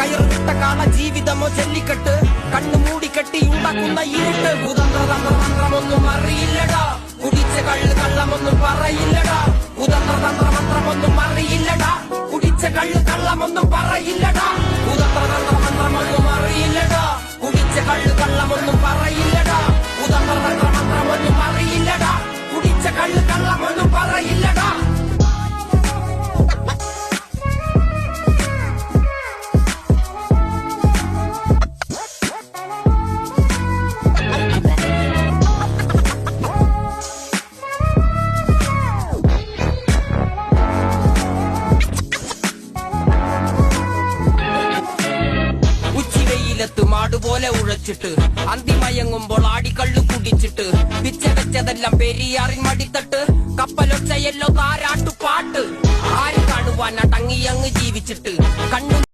കയറുവിട്ട കാള ജീവിതമോ ജല്ലിക്കെട്ട് കണ്ണു മൂടിക്കെട്ടി ഉണ്ടാക്കുന്ന ഇരുട്ട് കുതന്ത്രതന്ത്രമന്ത്രമൊന്നും അറിയില്ലടാ കുടിച്ച കള്ള് കള്ളമൊന്നും പറയില്ലടാ കുതന്ത്രതന്ത്രമന്ത്രമൊന്നും അറിയില്ലടാ കുടിച്ച കള്ള് കള്ളമൊന്നും പറയില്ലടാ കുതന്ത്രതന്ത്രമന്ത്രമൊന്നും അറിയില്ലടാ കുടിച്ച കള്ള് കള്ളമൊന്നും പറയില്ലടാ കുതന്ത്രതന്ത്രമന്ത്രമൊന്നും അറിയില്ലടാ കുടിച്ച കള്ള് കള്ളമൊന്നും പറയില്ലടാ. മാടുപോലെ ഉഴച്ചിട്ട് അന്തിമയങ്ങുമ്പോൾ ആടിക്കള്ളു കുടിച്ചിട്ട് പിച്ച വെച്ചതെല്ലാം പെരിയാറിൻ മടിത്തട്ട് കപ്പലൊച്ചയല്ലോ താരാട്ടുപാട്ട് ആര് കാണുവാൻ അടങ്ങിയങ്ങ് ജീവിച്ചിട്ട് കണ്ണു